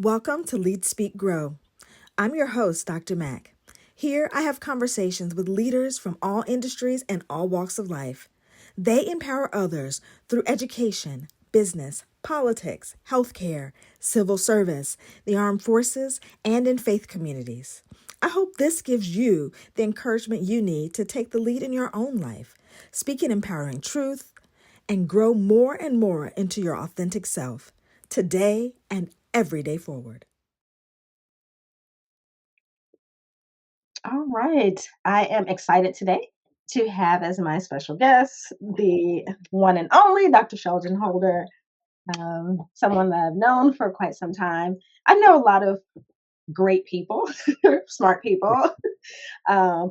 Welcome to Lead Speak Grow. I'm your host, Dr. Mack. Here I have conversations with leaders from all industries and all walks of life. They empower others through education, business, politics, healthcare, civil service, the armed forces, and in faith communities. I hope this gives you the encouragement you need to take the lead in your own life, speak in empowering truth, and grow more and more into your authentic self, today and every day forward. All right. I am excited today to have as my special guest the one and only Dr. Sheldon Holder, someone that I've known for quite some time. I know a lot of great people, smart people,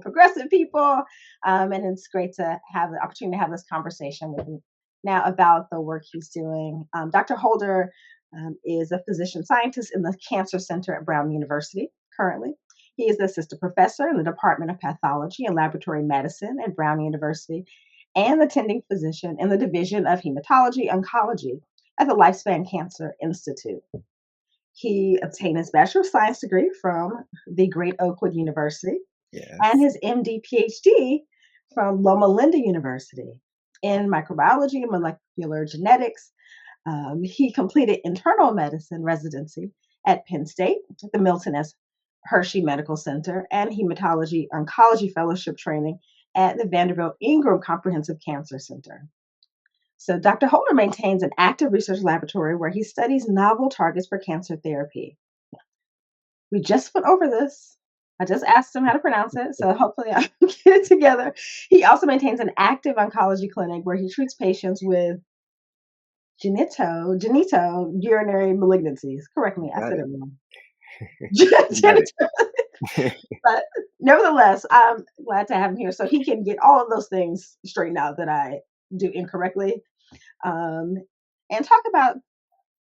progressive people, and it's great to have the opportunity to have this conversation with you now about the work he's doing. Dr. Holder is a physician scientist in the Cancer Center at Brown University currently. He is the assistant professor in the Department of Pathology and Laboratory Medicine at Brown University and attending physician in the Division of Hematology Oncology at the Lifespan Cancer Institute. He obtained his Bachelor of Science degree from the Great Oakwood University and Yes. his MD PhD from Loma Linda University in microbiology and molecular genetics. He completed internal medicine residency at Penn State, at the Milton S. Hershey Medical Center, and hematology oncology fellowship training at the Vanderbilt Ingram Comprehensive Cancer Center. So, Dr. Holder maintains an active research laboratory where he studies novel targets for cancer therapy. We just went over this. I just asked him how to pronounce it, so hopefully I can get it together. He also maintains an active oncology clinic where he treats patients with genito urinary malignancies. Correct me, I Got said it. it wrong. You got it. Genito, but nevertheless, I'm glad to have him here so he can get all of those things straightened out that I do incorrectly, um, and talk about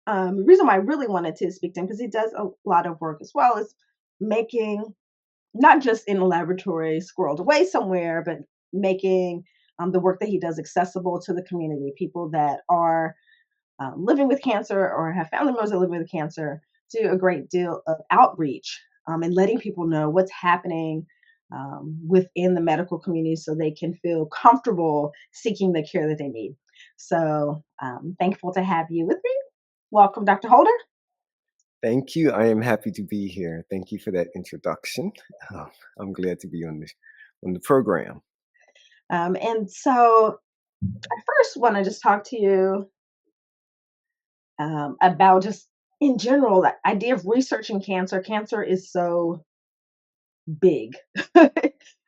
the reason why I really wanted to speak to him because he does a lot of work as well as making not just in a laboratory squirreled away somewhere, but making the work that he does accessible to the community, people that are living with cancer or have family members that live with cancer, do a great deal of outreach and letting people know what's happening within the medical community so they can feel comfortable seeking the care that they need. So, thankful to have you with me. Welcome, Dr. Holder. Thank you. I am happy to be here. Thank you for that introduction. Uh, I'm glad to be on the program. And so, I first want to just talk to you about just in general the idea of researching cancer. Cancer is so big.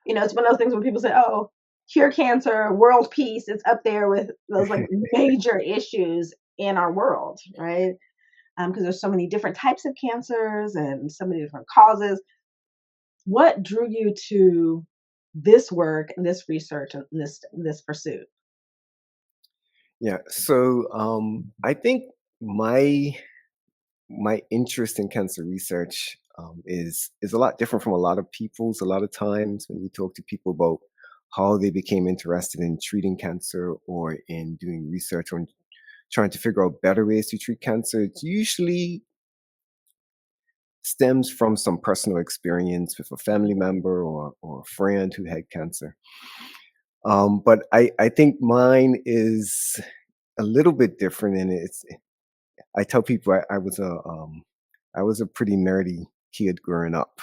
It's one of those things when people say, "Oh, cure cancer, world peace." It's up there with those like major issues in our world, right? Because there's so many different types of cancers and so many different causes. What drew you to this work and this research and this pursuit? Yeah. So I think my interest in cancer research is a lot different from a lot of people's. A lot of times when you talk to people about how they became interested in treating cancer or in doing research on trying to figure out better ways to treat cancer, it's usually stems from some personal experience with a family member or a friend who had cancer. But I think mine is a little bit different, and I tell people I was a pretty nerdy kid growing up,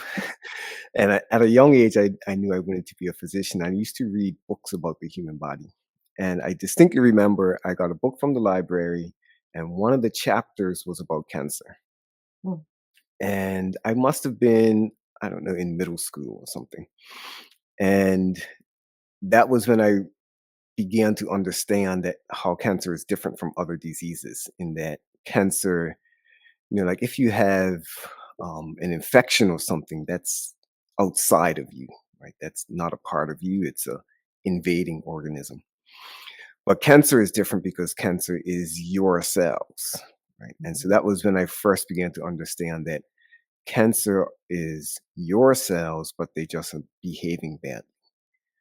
and at a young age I knew I wanted to be a physician. I used to read books about the human body, and I distinctly remember I got a book from the library, and one of the chapters was about cancer. Mm, And I must have been, I don't know, in middle school or something. And that was when I began to understand that how cancer is different from other diseases, in that cancer, like if you have an infection or something that's outside of you, right? That's not a part of you. It's a invading organism. But cancer is different because cancer is your cells, right? And so that was when I first began to understand that cancer is your cells, but they just are behaving badly.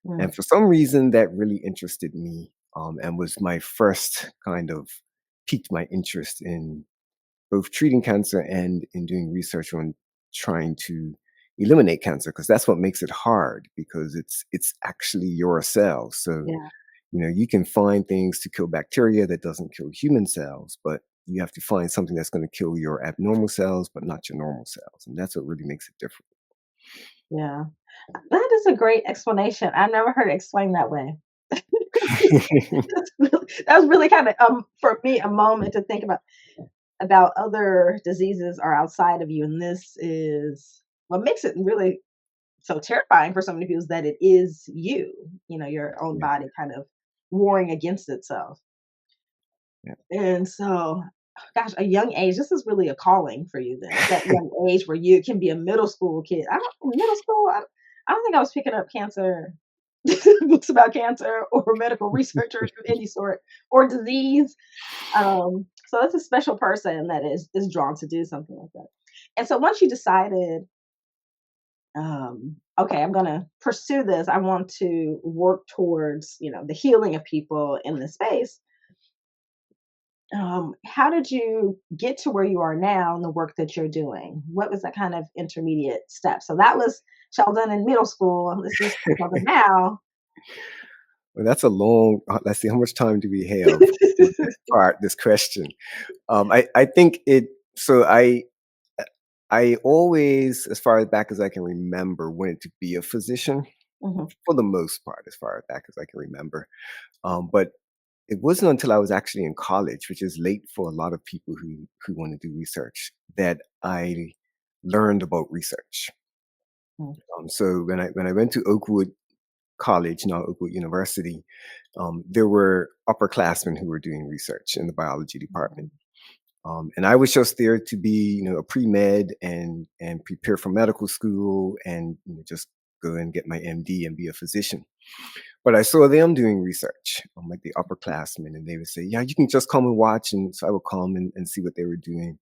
mm, And for some reason, that really interested me, and was my first kind of piqued my interest in both treating cancer and in doing research on trying to eliminate cancer, because that's what makes it hard, because it's actually your cells. So Yeah. you can find things to kill bacteria that doesn't kill human cells, but you have to find something that's going to kill your abnormal cells, but not your normal cells. And that's what really makes it different. Yeah. That is a great explanation. I never heard it explained that way. That was really kind of for me a moment to think about other diseases are outside of you, and this is what makes it really so terrifying for so many people is that it is you, your own Yeah, body kind of warring against itself. yeah. And so, gosh, a young age, this is really a calling for you then. At that young age where you can be a middle school kid. I don't middle school, I don't think I was picking up cancer books about cancer or medical researchers of any sort or disease. So that's a special person that is drawn to do something like that. And so once you decided, okay, I'm gonna pursue this, I want to work towards, the healing of people in this space. How did you get to where you are now and the work that you're doing? What was that kind of intermediate step? So that was Sheldon in middle school. This is Sheldon now. Well, that's a long. Let's see, how much time do we have for this question? I think it. So I always, as far back as I can remember, wanted to be a physician Mhm, for the most part, as far back as I can remember. But it wasn't until I was actually in college, which is late for a lot of people who want to do research, that I learned about research. mm, So when I went to Oakwood College, now Oakwood University, there were upperclassmen who were doing research in the biology department. mhm, And I was just there to be, a pre-med and prepare for medical school and just go and get my MD and be a physician. But I saw them doing research, like the upperclassmen, and they would say, "Yeah, you can just come and watch." And so I would come and see what they were doing,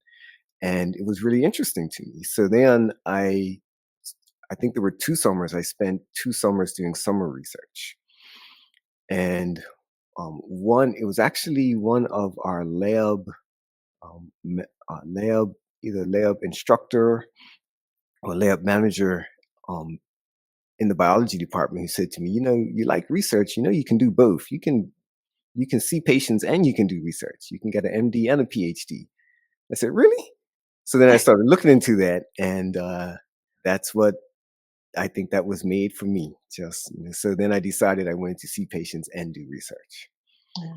and it was really interesting to me. So then I think there were 2 summers. I spent 2 summers doing summer research, and one it was actually one of our lab either lab instructor or lab manager um, in the biology department who said to me, you like research, you can do both. You can see patients and you can do research. You can get an MD and a PhD. I said, really? So then I started looking into that, and that's what I think that was made for me. Just so then I decided I wanted to see patients and do research. yeah.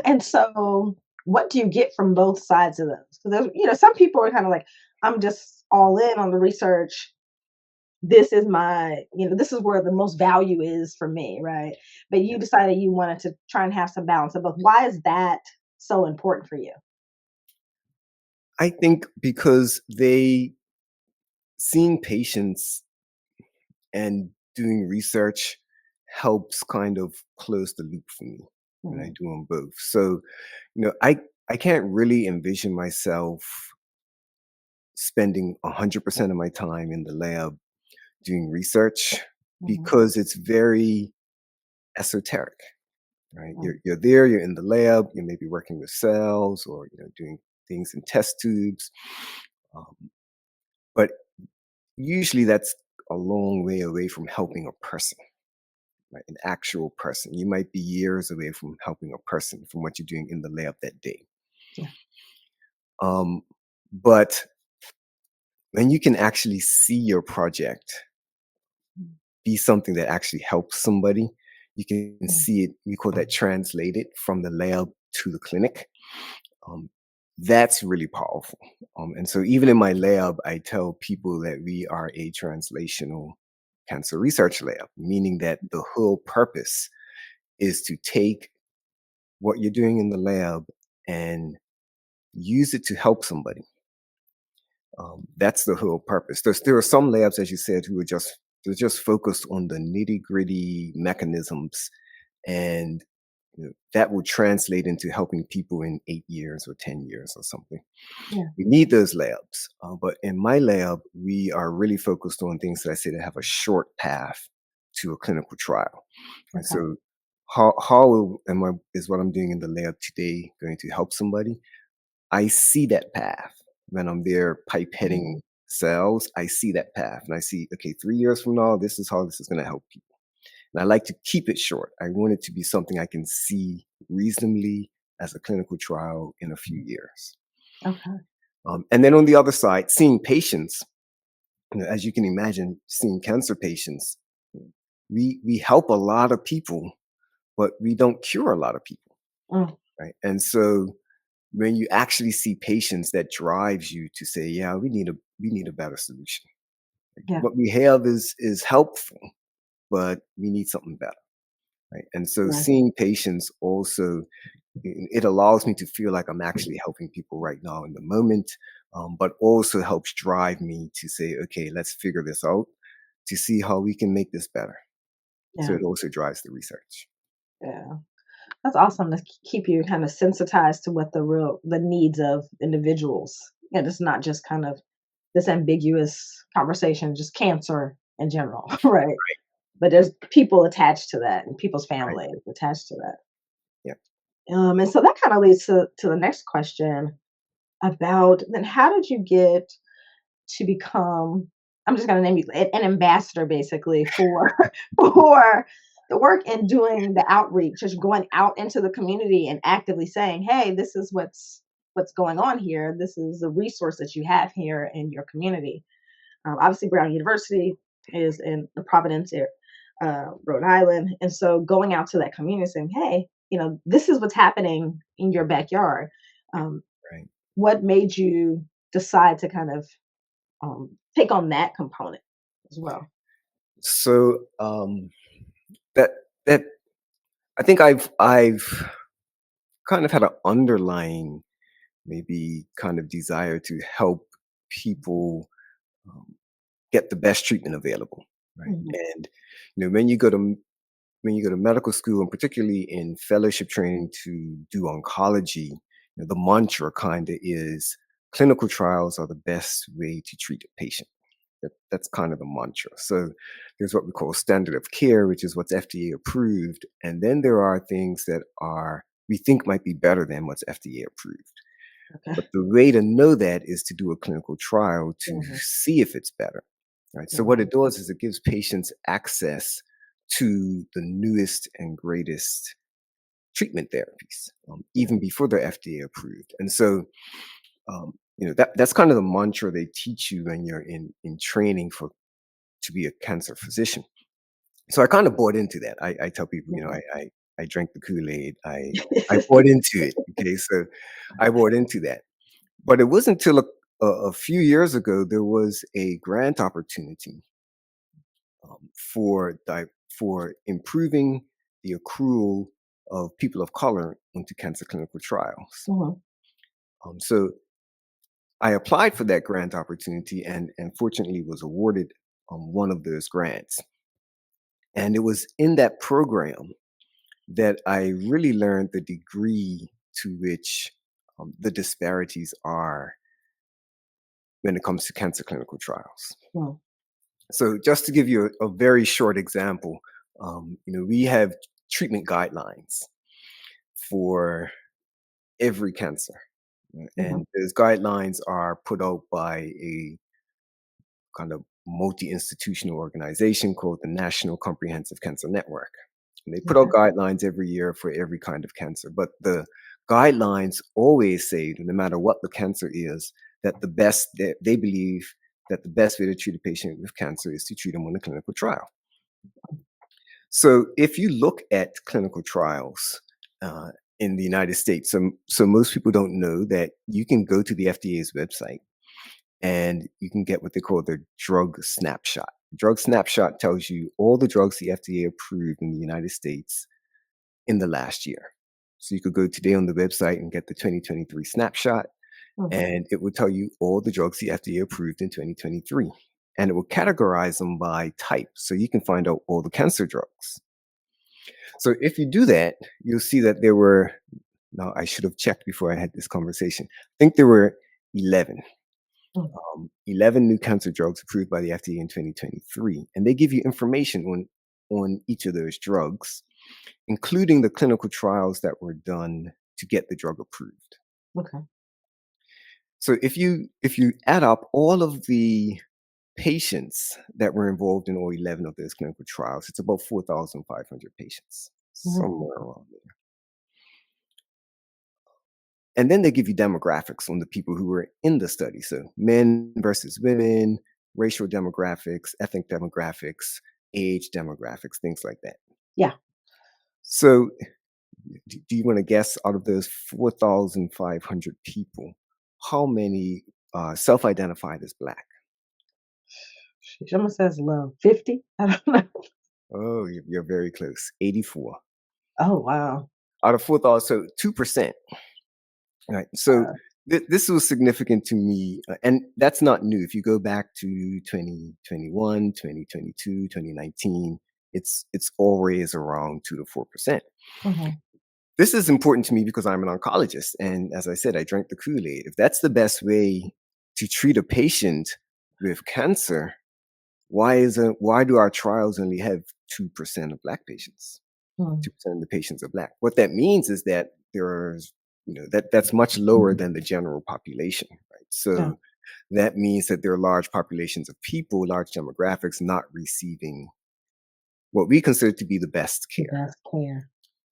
And so, what do you get from both sides of those? Because some people are kind of like, I'm just all in on the research. This is this is where the most value is for me, right? But you Yeah. decided you wanted to try and have some balance of both. Why is that so important for you? I think because they seeing patients and doing research helps kind of close the loop for me when I Mhm, do them both. So, I can't really envision myself spending 100% of my time in the lab doing research, mhm, because it's very esoteric, right? mm, You're there, you're in the lab, you may be working with cells or doing things in test tubes, um, but usually that's a long way away from helping a person, right? An actual person. You might be years away from helping a person from what you're doing in the lab that day. yeah. Um, but when you can actually see your project Mm, be something that actually helps somebody, you can mm, see it. We call that translated from the lab to the clinic. Um, that's really powerful. And so, even in my lab, I tell people that we are a translational cancer research lab, meaning that the whole purpose is to take what you're doing in the lab and use it to help somebody. That's the whole purpose. There are some labs, as you said, who are just focused on the nitty gritty mechanisms, and that will translate into helping people in 8 years or 10 years or something. yeah. We need those labs, but in my lab, we are really focused on things that I say that have a short path to a clinical trial. And Okay. so, how am I is what I'm doing in the lab today going to help somebody? I see that path when I'm there pipetting Mhm. cells. I see that path, and I see, okay, 3 years from now, this is how this is going to help people. And I like to keep it short. I want it to be something I can see reasonably as a clinical trial in a few years. Okay. And then on the other side, seeing patients, as you can imagine, seeing cancer patients, we help a lot of people, but we don't cure a lot of people, Mm, right? And so when you actually see patients, that drives you to say, yeah, we need a better solution. yeah. What we have is helpful, but we need something better, right? And so Right. seeing patients also, it allows me to feel like I'm actually helping people right now in the moment, but also helps drive me to say, okay, let's figure this out to see how we can make this better. So Yeah. it also drives the research. Yeah. That's awesome to keep you kind of sensitized to what the needs of individuals. And it's not just kind of this ambiguous conversation, just cancer in general, right? But there's people attached to that and people's Right. families attached to that. Yeah. And so that kind of leads to the next question about then how did you get to become, I'm just going to name you an ambassador basically for for the work and doing the outreach, just going out into the community and actively saying, hey, this is what's going on here, this is a resource that you have here in your community. Obviously Brown University is in the Providence area, Rhode Island, and so going out to that community saying, hey, this is what's happening in your backyard. um, Right. what made you decide to kind of take on that component as well? So that that I think I've kind of had an underlying maybe kind of desire to help people um, get the best treatment available, right? Mhm. And when you go to medical school, and particularly in fellowship training to do oncology, the mantra kind of is clinical trials are the best way to treat a patient. That's kind of the mantra. So there's what we call standard of care, which is what's FDA approved, and then there are things that are we think might be better than what's FDA approved. Okay. But the way to know that is to do a clinical trial to Mhm. see if it's better, right? So what Mhm. it does is it gives patients access to the newest and greatest treatment therapies, Yeah. even before they're FDA approved. And so, that's kind of the mantra they teach you when you're in training for to be a cancer physician. So I kind of bought into that. I tell people, Mhm. I drank the Kool-Aid. I bought into it. Okay, so I bought into that. But it wasn't until a few years ago there was a grant opportunity for improving the accrual of people of color into cancer clinical trials. Mhm. So I applied for that grant opportunity and fortunately was awarded one of those grants. And it was in that program that I really learned the degree to which the disparities are when it comes to cancer clinical trials. Mhm. So just to give you a very short example, we have treatment guidelines for every cancer, Mhm. and those guidelines are put out by a kind of multi-institutional organization called the National Comprehensive Cancer Network. And they put out Okay. guidelines every year for every kind of cancer, but the guidelines always say, no matter what the cancer is, that they believe that the best way to treat a patient with cancer is to treat them on a clinical trial. So if you look at clinical trials in the United States, so most people don't know that you can go to the FDA's website and you can get what they call their drug snapshot. Drug snapshot tells you all the drugs the FDA approved in the United States in the last year. So you could go today on the website and get the 2023 snapshot, Mhm. and it will tell you all the drugs the FDA approved in 2023. And it will categorize them by type. So you can find out all the cancer drugs. So if you do that, you'll see that there were, now I should have checked before I had this conversation. I think there were 11 Mhm. 11 new cancer drugs approved by the FDA in 2023. And they give you information on each of those drugs, including the clinical trials that were done to get the drug approved. Okay. So if you add up all of the patients that were involved in all 11 of those clinical trials, it's about 4,500 patients, Mhm. somewhere around there. And then they give you demographics on the people who were in the study. So men versus women, racial demographics, ethnic demographics, age demographics, things like that. Yeah. So do you want to guess out of those 4,500 people, how many self-identified as Black? She almost says low. 50? I don't know. Oh, you're very close. 84 Oh, wow. out of 4,000, so 2%. Right. So Uh, this was significant to me, and that's not new. If you go back to 2021, 2022, 2019, it's always around 2 to 4%. mhm. This is important to me because I'm an oncologist, and as I said, I drank the Kool-Aid. If that's the best way to treat a patient with cancer, why do our trials only have 2% of Black patients? Mm. 2% of the patients are Black. What that means is that there's, that's much lower than the general population, right? Yeah. So that means that there are large populations of people, large demographics not receiving what we consider to be the best The care. best care.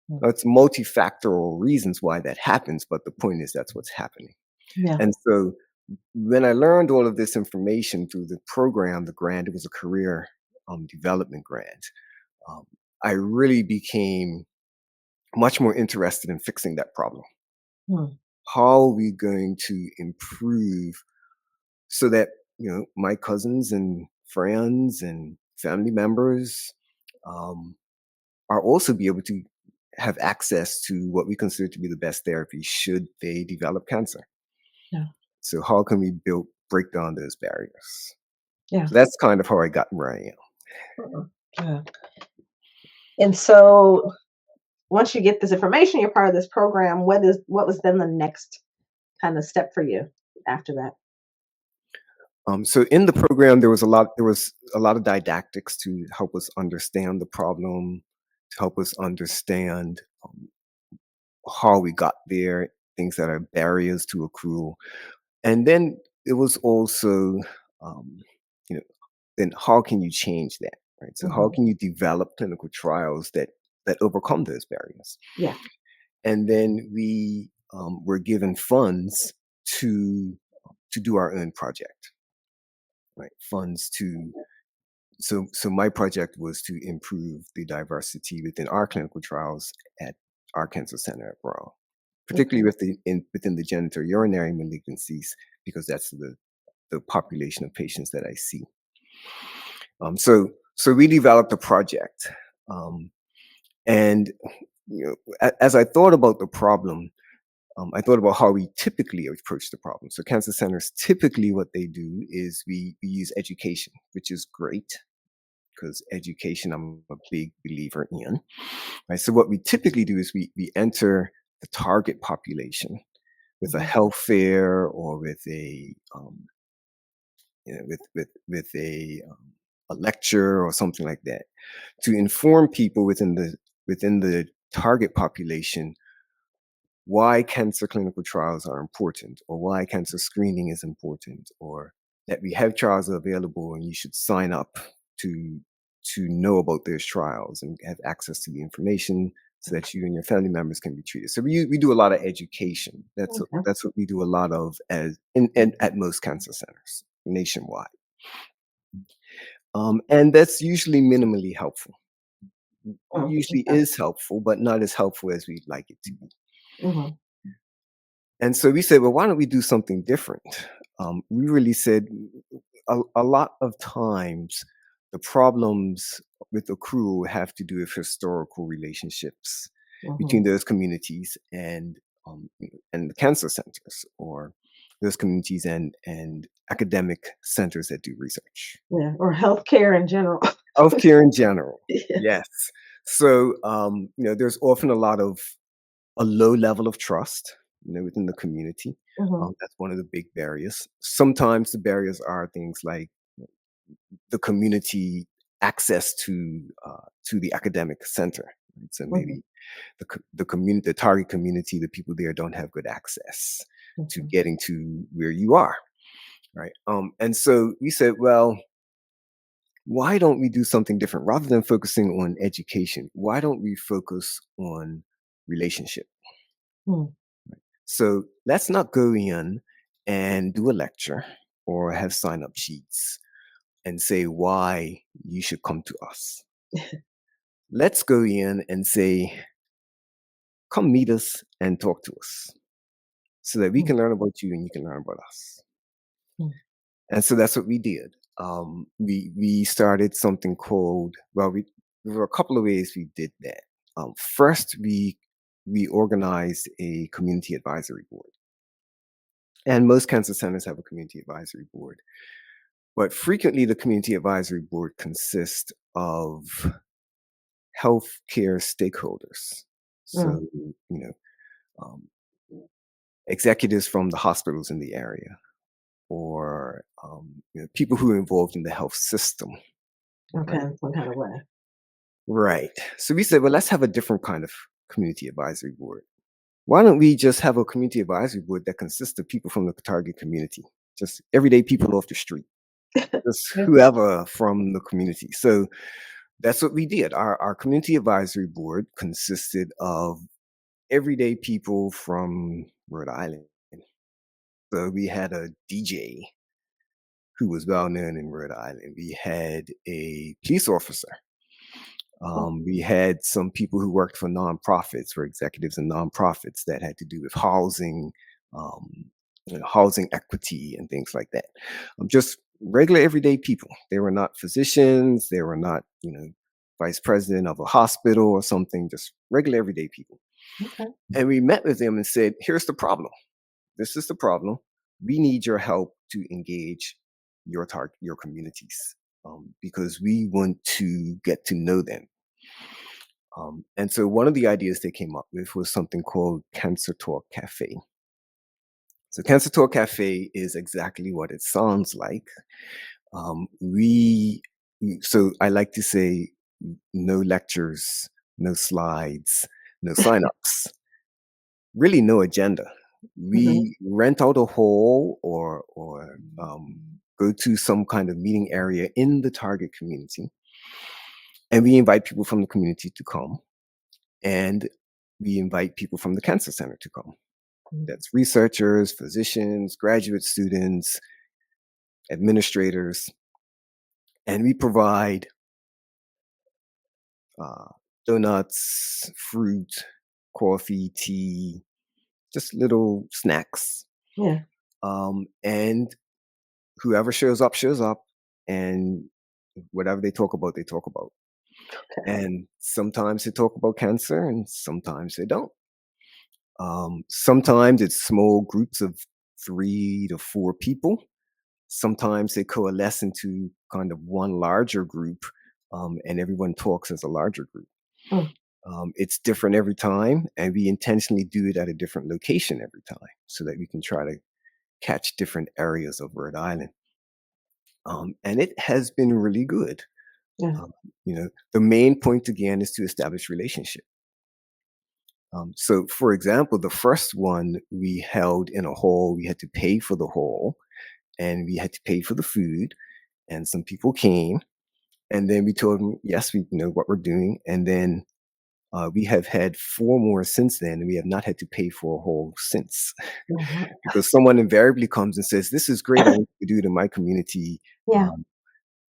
Mm. Now, it's multifactorial reasons why that happens, but the point is that's what's happening. Yeah. And so when I learned all of this information through the program, the grant, it was a career development grant. Um, I really became much more interested in fixing that problem. Mm. How are we going to improve so that my cousins and friends and family members um, are also be able to have access to what we consider to be the best therapy should they develop cancer. Yeah. So how can we break down those barriers? Yeah. So that's kind of how I got where I am. Mhm. Yeah. And so once you get this information, you're part of this program. What was then the next kind of step for you after that? So in the program, there was a lot of didactics to help us understand the problem, to help us understand how we got there, things that are barriers to accrual, and then it was also, um, you know, then how can you change that, right? So how Mhm. can you develop clinical trials that overcome those barriers? Yeah. And then we were given funds to do our own project, right? Funds to so my project was to improve the diversity within our clinical trials at our cancer center at Brown, particularly Okay. within the genitourinary malignancies, because that's the population of patients that I see. So we developed a project, um, and as I thought about the problem, I thought about how we typically approach the problem. So cancer centers typically what they do is we use education, which is great because education I'm a big believer in. Right. So what we typically do is we enter the target population with a Mhm. health fair or with a lecture or something like that to inform people within the target population why cancer clinical trials are important or why cancer screening is important or that we have trials available and you should sign up to to know about those trials and have access to the information so that you and your family members can be treated. So we do a lot of education. Okay. That's what we do a lot of at most cancer centers nationwide. And that's usually minimally helpful. Mm. Usually Okay. is helpful, but not as helpful as we'd like it to be. Mhm. And so we said, well, why don't we do something different? We really said a lot of times the problems with accrual have to do with historical relationships between Mhm. those communities and the cancer centers, or those communities and academic centers that do research. Yeah. Or healthcare in general. Healthcare in general, Yeah. yes. So there's often a low level of trust, within the community. Mhm. That's one of the big barriers. Sometimes the barriers are things like the community access to the academic center. Right? So Mhm. maybe the community, the target community, the people there don't have good access. to Mhm. getting to where you are, right? And so we said, well, why don't we do something different rather than focusing on education? Why don't we focus on relationship? Mm. So let's not go in and do a lecture or have sign up sheets and say why you should come to us. Let's go in and say, come meet us and talk to us so that we Mm. can learn about you and you can learn about us. Mm. And so that's what we did. We started something called, there were a couple of ways we did that. First, we organized a community advisory board, and most cancer centers have a community advisory board. But frequently, the community advisory board consists of healthcare stakeholders. So, Mm. um, executives from the hospitals in the area, or people who are involved in the health system. Okay, Right. some kind of way. Right. So we said, well, let's have a different kind of community advisory board. Why don't we just have a community advisory board that consists of people from the target community, just everyday people off the street, just Yeah. whoever from the community. So that's what we did. Our community advisory board consisted of everyday people from Rhode Island. So we had a DJ who was well known in Rhode Island. We had a police officer. Oh. We had some people who worked for nonprofits, for executives in nonprofits that had to do with housing, um, housing equity, and things like that. Just regular everyday people. They were not physicians. They were not, vice president of a hospital or something. Just regular everyday people. Okay. And we met with them and said, "Here's the problem. This is the problem. We need your help to engage your communities, because we want to get to know them." And so one of the ideas they came up with was something called Cancer Talk Cafe. So Cancer Talk Cafe is exactly what it sounds like. So I like to say, no lectures, no slides, no signups, really no agenda. Mhm. We rent out a hall, or go to some kind of meeting area in the target community, and we invite people from the community to come, and we invite people from the cancer center to come. Mm. That's researchers, physicians, graduate students, administrators, and we provide uh, donuts, fruit, coffee, tea, just little snacks. Yeah. And whoever shows up, and whatever they talk about, they talk about. Okay. And sometimes they talk about cancer, and sometimes they don't. Sometimes it's small groups of 3 to 4 people. Sometimes they coalesce into kind of one larger group, and everyone talks as a larger group. Mm. It's different every time, and we intentionally do it at a different location every time so that we can try to catch different areas of Rhode Island. And it has been really good. Yeah. Um, the main point again is to establish relationship. So, for example, the first one we held in a hall, we had to pay for the hall, and we had to pay for the food, and some people came, and then we told them, yes, we know what we're doing, and then we have had 4 more since then, and we have not had to pay for a hall since, Mhm. because someone invariably comes and says, "This is great. I want you to do it in my community. Yeah. Um,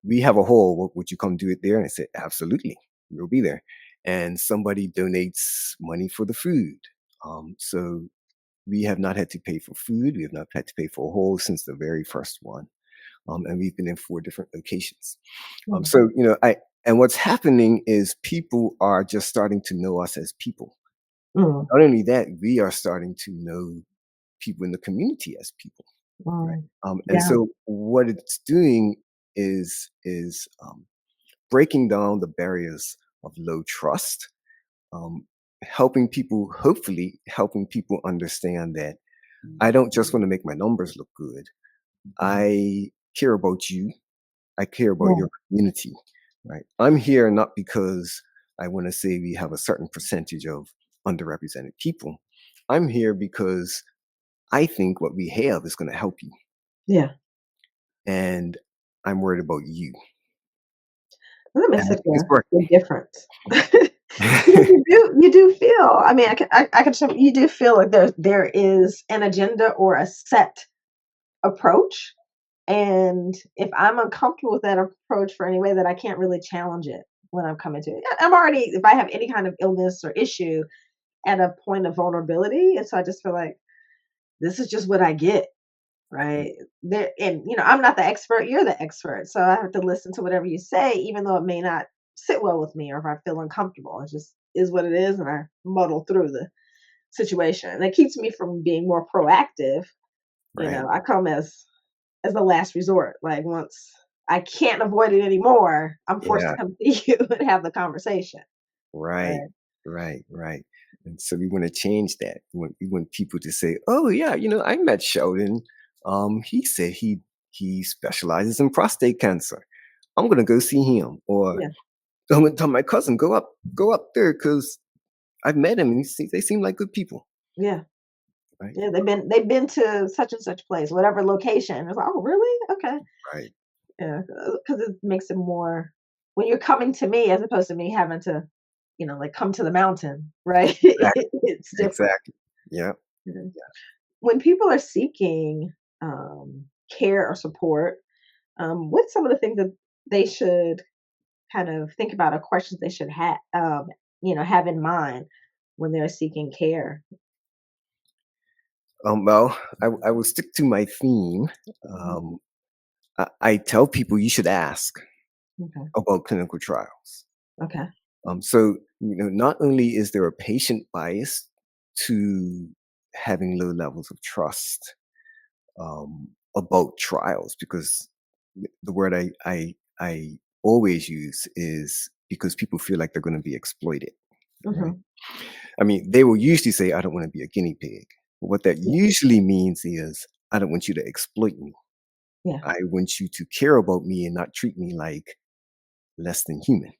we have a hall. Would you come do it there?" And I said, "Absolutely, we'll be there." And somebody donates money for the food. So we have not had to pay for food. We have not had to pay for a hall since the very first one. And we've been in 4 different locations. Mm. So, and what's happening is people are just starting to know us as people. Mm. Not only that, we are starting to know people in the community as people, right? Mm. And Yeah. so what it's doing is breaking down the barriers of low trust, um, hopefully helping people understand that I don't just want to make my numbers look good. I care about you. I care about Yeah. your community, right? I'm here not because I want to say we have a certain percentage of underrepresented people. I'm here because I think what we have is going to help you, Yeah. and I'm worried about you. Well, that And makes I such think it's a working. big difference. Because you do feel, I mean, I can show you do feel like there is an agenda or a set approach. And if I'm uncomfortable with that approach for any way, that I can't really challenge it when I'm coming to it. I'm already, if I have any kind of illness or issue, at a point of vulnerability. And so I just feel like this is just what I get, right? There, and I'm not the expert, you're the expert. So I have to listen to whatever you say, even though it may not sit well with me or if I feel uncomfortable. It just is what it is, and I muddle through the situation. And it keeps me from being more proactive. Right. I come as the last resort. Like once I can't avoid it anymore, I'm forced to Yeah. come see you and have the conversation. Right. Right. Right. Right. And so we want to change that. We want people to say, "Oh yeah, I met Sheldon. He said he specializes in prostate cancer. I'm gonna go see him." Or Yeah. I'm gonna tell my cousin, go up there because I've met him and they seem like good people. Yeah. Right. Yeah, they've been to such and such place, whatever location. It's like, "Oh, really? Okay." Right. Yeah, because it makes it more, when you're coming to me as opposed to me having to, like, come to the mountain, right? Exactly. It's different. Exactly. Yeah. Mhm. When people are seeking, care or support, what's some of the things that they should kind of think about, or questions they should have in mind when they're seeking care? Well, I will stick to my theme. Mhm. Um, I tell people you should ask Okay. about clinical trials. Okay. So, not only is there a patient bias to having low levels of trust about trials, because the word I always use is because people feel like they're going to be exploited, right? Mhm. I mean, they will usually say, "I don't want to be a guinea pig." But what that Yeah. usually means is, "I don't want you to exploit me. Yeah. I want you to care about me and not treat me like less than human."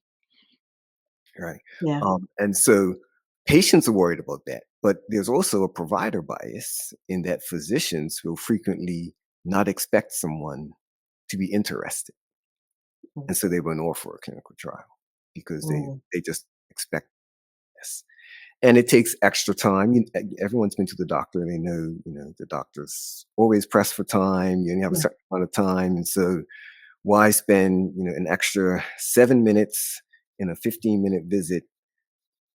Right. Yeah. And so patients are worried about that. But there's also a provider bias in that physicians will frequently not expect someone to be interested. Mm. And so they won't offer a clinical trial because Mm. they just expect this. And it takes extra time. Everyone's been to the doctor and they know, the doctor's always pressed for time. You only have a Yeah. certain amount of time. And so why spend, an extra 7 minutes in a 15-minute visit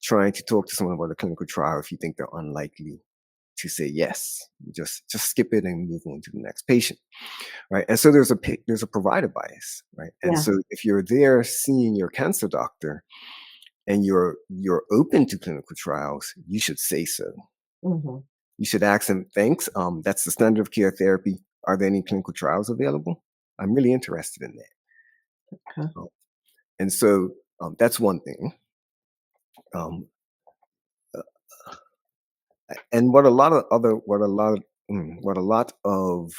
trying to talk to someone about a clinical trial if you think they're unlikely to say yes? Just skip it and move on to the next patient, right? And so there's a provider bias, right? And Yeah. so if you're there seeing your cancer doctor and you're open to clinical trials, you should say so. Mhm. You should ask them, "Thanks, that's the standard of care therapy. Are there any clinical trials available? I'm really interested in that." Okay. And so that's one thing. Um, and what a lot of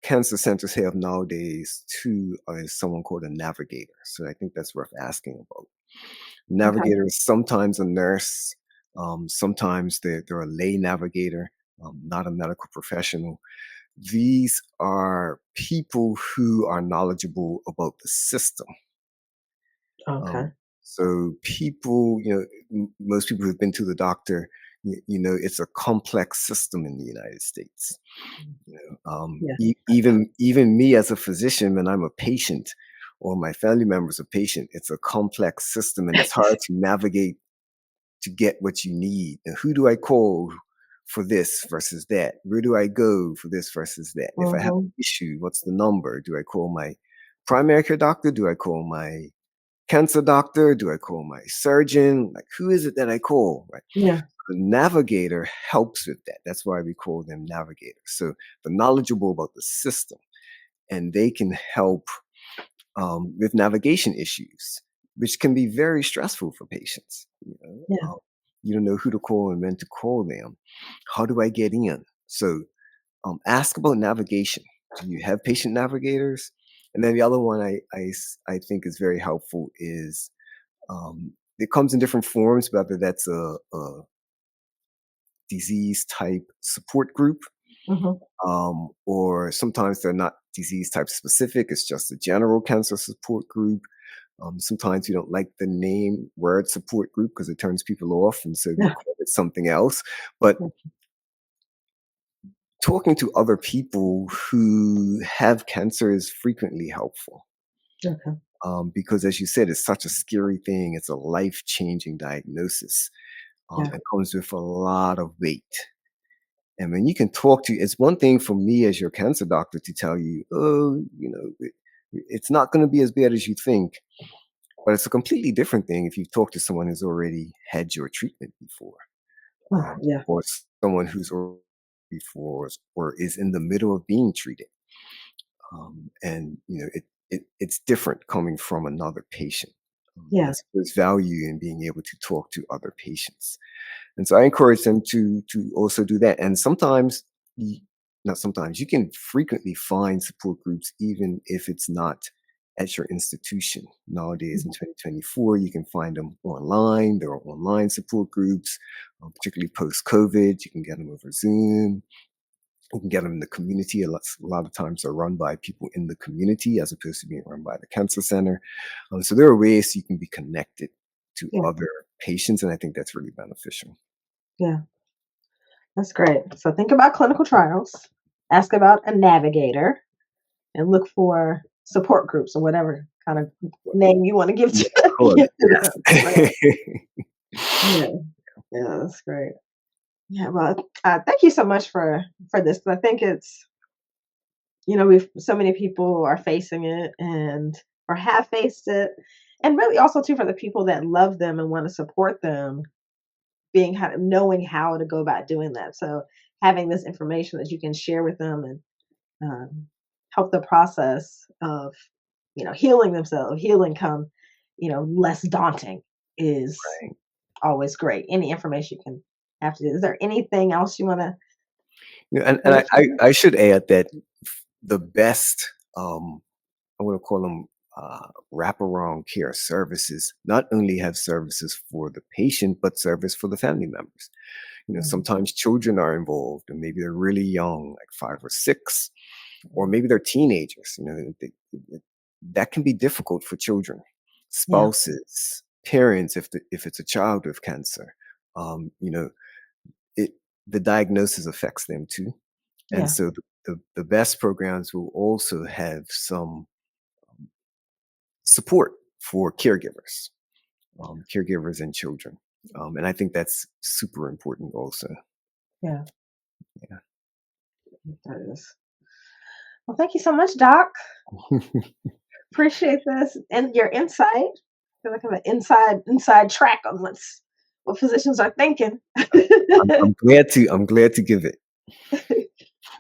cancer centers have nowadays too is someone called a navigator. So I think that's worth asking about. Okay. Navigator is sometimes a nurse, sometimes they're a lay navigator, not a medical professional. These are people who are knowledgeable about the system. Okay. Um, so people, most people who've been to the doctor, it's a complex system in the United States. Mm. Yeah. Even me as a physician, when I'm a patient, or my family member's a patient, it's a complex system, and it's hard to navigate to get what you need. And who do I call for this versus that? Where do I go for this versus that? If I have an Mhm. issue, what's the number? Do I call my primary care doctor? Do I call my cancer doctor? Do I call my surgeon? Like, who is it that I call? Right. Yeah. The navigator helps with that. That's why we call them navigators. So they're knowledgeable about the system, and they can help with navigation issues, which can be very stressful for patients. Yeah. You don't know who to call and when to call them. How do I get in? So ask about navigation. Do you have patient navigators? And then the other one I think is very helpful is it comes in different forms, whether that's a disease type support group, Mhm. or sometimes they're not disease type specific. It's just a general cancer support group. Sometimes you don't like the name word support group because it turns people off, and so they Yeah. call it something else. But talking to other people who have cancer is frequently helpful. Okay. Because as you said, it's such a scary thing. It's a life-changing diagnosis. Yeah. It comes with a lot of weight. And when you can talk to, it's one thing for me as your cancer doctor to tell you, oh, it's not going to be as bad as you think. But it's a completely different thing if you talk to someone who's already had your treatment before, Oh, yeah. or someone who's already before or is in the middle of being treated. And it's different coming from another patient. Yeah. And so there's value in being able to talk to other patients. And so I encourage them to also do that. And sometimes, not sometimes, you can frequently find support groups even if it's not at your institution. Nowadays in Mhm. 2024, you can find them online. There are online support groups, particularly post-COVID. You can get them over Zoom. You can get them in the community. A lot of times they're run by people in the community as opposed to being run by the cancer center. So there are ways you can be connected to Yeah. other patients, and I think that's really beneficial. Yeah. That's great. So think about clinical trials, ask about a navigator, and look for support groups or whatever kind of name you want to give Yeah, to, call give to it, them. Right. yes. Yeah. Yeah, that's great. Yeah, well, thank you so much for this. I think it's we've so many people are facing it and or have faced it, and really also too for the people that love them and want to support them, being kind of knowing how to go about doing that. So having this information that you can share with them and help the process of healing themselves, healing come less daunting is Right. always great. Any information you can have to do. Is there anything else you want to And make I should add that the best, I want to call them wraparound care services, not only have services for the patient, but service for the family members. Mhm. Sometimes children are involved, and maybe they're really young, like 5 or 6, or maybe they're teenagers. That can be difficult for children, Yeah, spouses, parents. If it's a child with cancer, it the diagnosis affects them too. And yeah, so the best programs will also have some support for caregivers and children. And I think that's super important also. yeah. Yeah. That is. Well, thank you so much, Doc. Appreciate this and your insight. I feel like I have an inside track on what physicians are thinking. I'm glad to give it.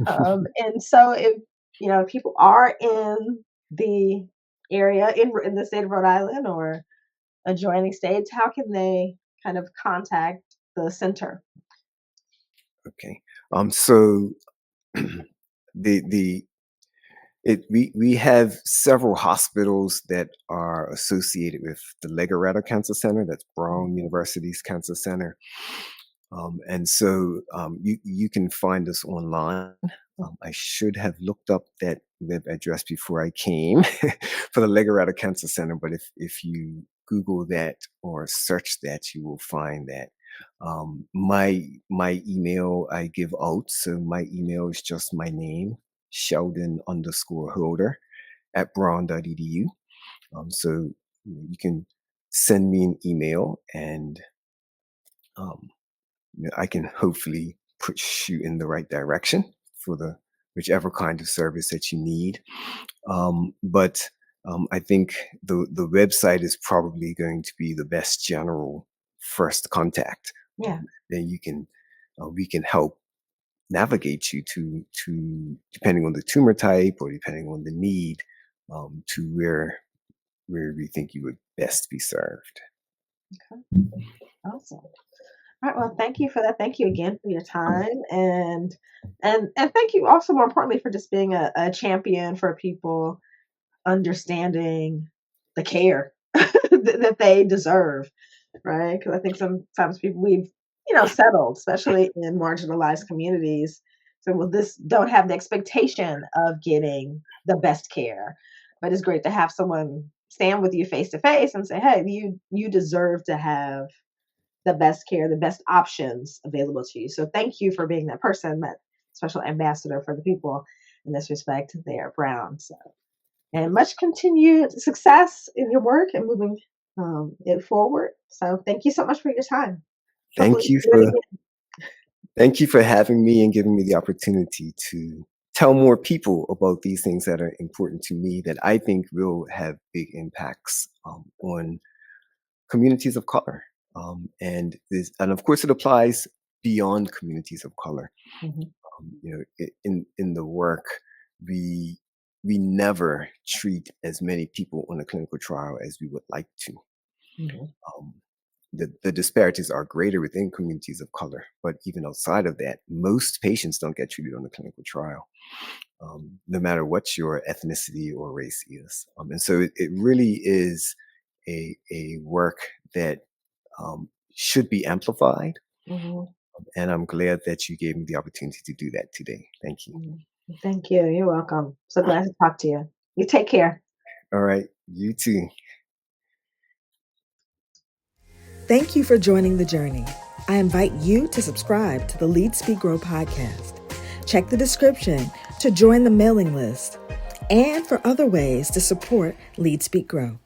And so if people are in the area in the state of Rhode Island or adjoining states, how can they kind of contact the center? Okay. So the we have several hospitals that are associated with the Legaretta Cancer Center. That's Brown University's cancer center. And so you can find us online. I should have looked up that web address before I came for the Legaretta Cancer Center, but if you Google that or search that, you will find that. My email I give out, so my email is just my name, Sheldon_Holder at brown.edu. So you can send me an email, and um, I can hopefully push you in the right direction for the whichever kind of service that you need. But I think the website is probably going to be the best general first contact. Yeah. Then we can help navigate you to depending on the tumor type or depending on the need, to where we think you would best be served. Okay. Awesome. All right. Well, thank you for that. Thank you again for your time, and thank you also more importantly for just being a champion for people understanding the care that they deserve, right? Because I think sometimes people we've settled, especially in marginalized communities. So with this, don't have the expectation of getting the best care, but it's great to have someone stand with you face to face and say, "Hey, you deserve to have the best care, the best options available to you." So thank you for being that person, that special ambassador for the people in this respect there, Brown. So, and much continued success in your work and moving it forward. So thank you so much for your time. Hopefully Thank we you can do it for again. thank you for having me and giving me the opportunity to tell more people about these things that are important to me that I think will have big impacts on communities of color. And of course, it applies beyond communities of color. Mhm, In the work, we we never treat as many people on a clinical trial as we would like to. mhm, Um, the disparities are greater within communities of color, but even outside of that, most patients don't get treated on a clinical trial, no matter what your ethnicity or race is. And so it really is a work that should be amplified. mhm, And I'm glad that you gave me the opportunity to do that today. Thank you. mhm. Thank you. You're welcome. So glad to talk to you. You take care. All right. You too. Thank you for joining the journey. I invite you to subscribe to the Lead Speak Grow podcast. Check the description to join the mailing list and for other ways to support Lead Speak Grow.